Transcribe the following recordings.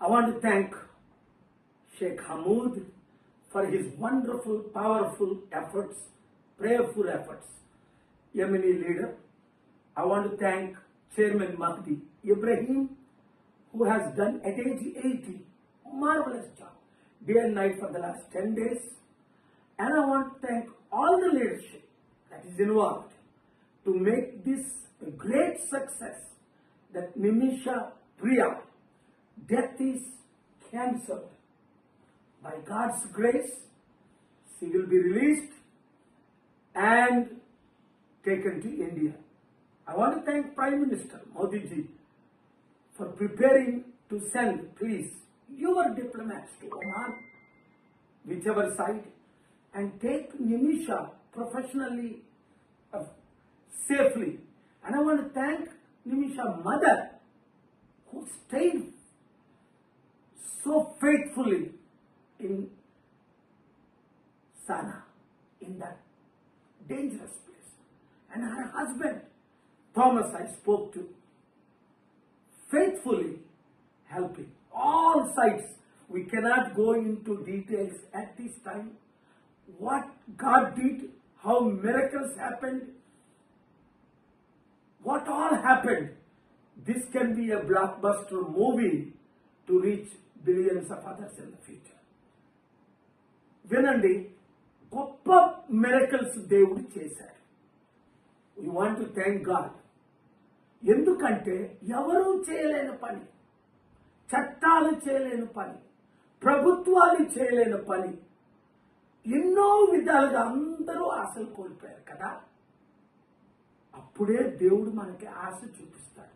I want to thank Sheikh Hamoud for his wonderful, powerful efforts, prayerful efforts. Yemeni leader. I want to thank Chairman Mahdi Ibrahim, who has done at age 80, marvelous job, day and night for the last 10 days. And I want to thank all the leadership that is involved to make this a great success, that Nimisha Priya, death is cancelled. By God's grace, she will be released and taken to India. I want to thank Prime Minister Modi ji for preparing to send, please, your diplomats to Oman, whichever side, and take Nimisha professionally, safely. And I want to thank Nimisha's mother, who stayed so faithfully in Sana, in that dangerous place. And her husband, Thomas, I spoke to, faithfully helping all sides. We cannot go into details at this time. What God did, how miracles happened, what all happened. This can be a blockbuster movie to reach billions of others in the future. వినండి, గొప్ప miracles దేవుడు చేశాడు. We want to thank God. ఎందుకంటే ఎవరూ చేయలేని పని, చట్టాలు చేయలేని పని, ప్రభుత్వాలు చేయలేని పని, ఎన్నో విధాలుగా అందరూ ఆశలు కోల్పోయారు కదా. అప్పుడే దేవుడు మనకి ఆశ చూపిస్తాడు.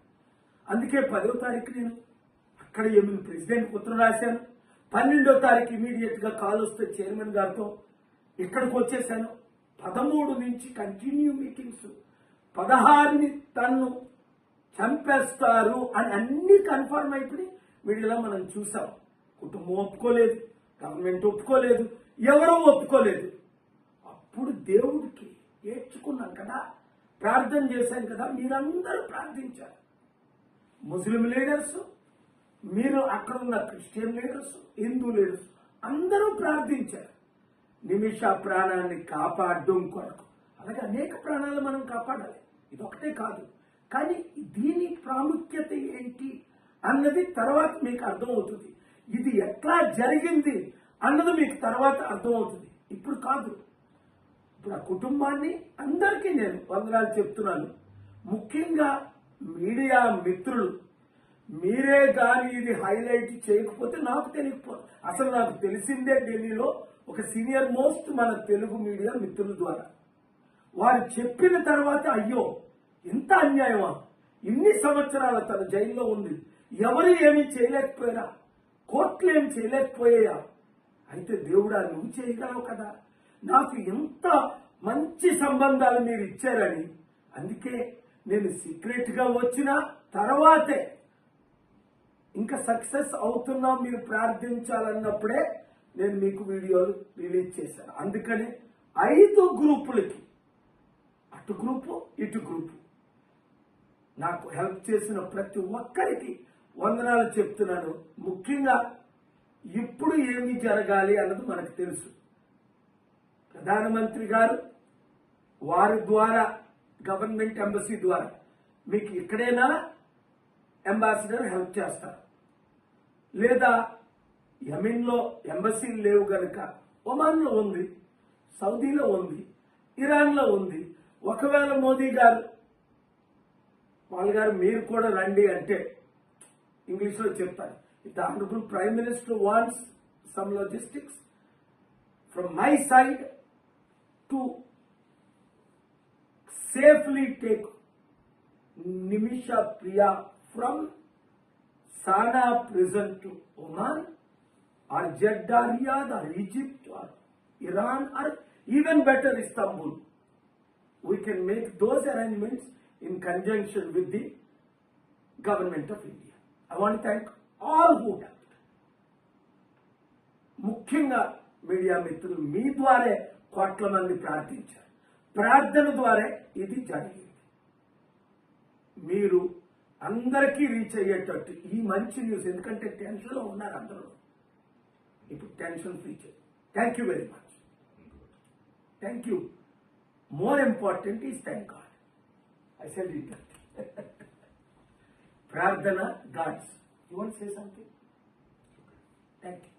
అందుకే 10వ తారీఖు నేను అక్కడ ఏమి ప్రెసిడెంట్కి ఉత్తరం రాశాను. 12వ తారీఖు ఇమీడియట్గా కాల్ వస్తే చైర్మన్ గారితో ఇక్కడికి వచ్చేసాను. 13 నుంచి కంటిన్యూ మీటింగ్స్, 16ని తన్ను చంపేస్తారు అని అన్ని కన్ఫర్మ్ అయిపోయి మీడియాలో మనం చూసాం. కుటుంబం ఒప్పుకోలేదు, గవర్నమెంట్ ఒప్పుకోలేదు, ఎవరూ ఒప్పుకోలేదు. అప్పుడు దేవుడికి ఏడ్చుకున్నాం కదా, ప్రార్థన చేశాం కదా. మీరందరూ ప్రార్థించారు. ముస్లిం లీడర్స్, మీరు అక్కడ ఉన్న క్రిస్టియన్ లీడర్స్, హిందూ లీడర్స్ అందరూ ప్రార్థించారు నిమిష ప్రాణాన్ని కాపాడడం కొరకు. అలాగే అనేక ప్రాణాలు మనం కాపాడాలి, ఇదొకటే కాదు. కానీ దీని ప్రాముఖ్యత ఏంటి అన్నది తర్వాత మీకు అర్థమవుతుంది. ఇది ఎట్లా జరిగింది అన్నది మీకు తర్వాత అర్థమవుతుంది, ఇప్పుడు కాదు. ఇప్పుడు ఆ కుటుంబాన్ని అందరికీ నేను వందనాలు చెప్తున్నాను. ముఖ్యంగా మీడియా మిత్రులు, మీరే కానీ ఇది హైలైట్ చేయకపోతే నాకు తెలియకపోతే, అసలు నాకు తెలిసిందే ఢిల్లీలో ఒక సీనియర్ మోస్ట్ మన తెలుగు మీడియా మిత్రుల ద్వారా. వారు చెప్పిన తర్వాత అయ్యో ఎంత అన్యాయమా, ఇన్ని సంవత్సరాల తన జైల్లో ఉంది, ఎవరు ఏమీ చేయలేకపోయారా, కోర్టులు ఏమి చేయలేకపోయాయా, అయితే దేవుడా నువ్వు చేయగలవు కదా, నాకు ఎంత మంచి సంబంధాలు మీరు ఇచ్చారని. అందుకే నేను సీక్రెట్ గా వచ్చిన తర్వాతే ఇంకా సక్సెస్ అవుతున్నా మీరు ప్రార్థించాలన్నప్పుడే నేను మీకు వీడియోలు రిలీజ్ చేశాను. అందుకని 5 గ్రూపులకి, అటు గ్రూపు ఇటు గ్రూపు, నాకు హెల్ప్ చేసిన ప్రతి ఒక్కరికి వందనాలు చెప్తున్నాను. ముఖ్యంగా ఇప్పుడు ఏమి జరగాలి అన్నది మనకు తెలుసు. ప్రధానమంత్రి గారు వారి ద్వారా, గవర్నమెంట్ ఎంబసీ ద్వారా మీకు ఇక్కడైనా అంబాసిడర్ హెల్ప్ చేస్తారు. లేదా యెమెన్లో ఎంబసీలు లేవు గనక ఒమాన్లో ఉంది, సౌదీలో ఉంది, ఇరాన్లో ఉంది. ఒకవేళ మోదీ గారు వాళ్ళ గారు మీరు కూడా రండి అంటే ఇంగ్లీష్లో చెప్తారు. If the honourable prime minister wants some logistics from my side to safely take Nimisha Priya from Sana prison to Oman or Jeddah, Riyadh or Egypt or Iran or even better Istanbul. We can make those arrangements in conjunction with the government of India. I want to thank all who helped. ముఖ్యంగా media మిత్రులు మీ ద్వారా కోట్ల మంది ప్రార్థించారు. ప్రార్థన ద్వారా ఇది జరిగింది. మీరు అందరికీ రీచ్ అయ్యేటట్టు ఈ మంచి న్యూస్, ఎందుకంటే టెన్షన్లో ఉన్నారు అందరూ. ఇప్పుడు టెన్షన్ ఫ్రీ చేయి. Thank you very much. Thank you. More important is thank God. I said it. ప్రార్థన gods. You want say something? Thank you.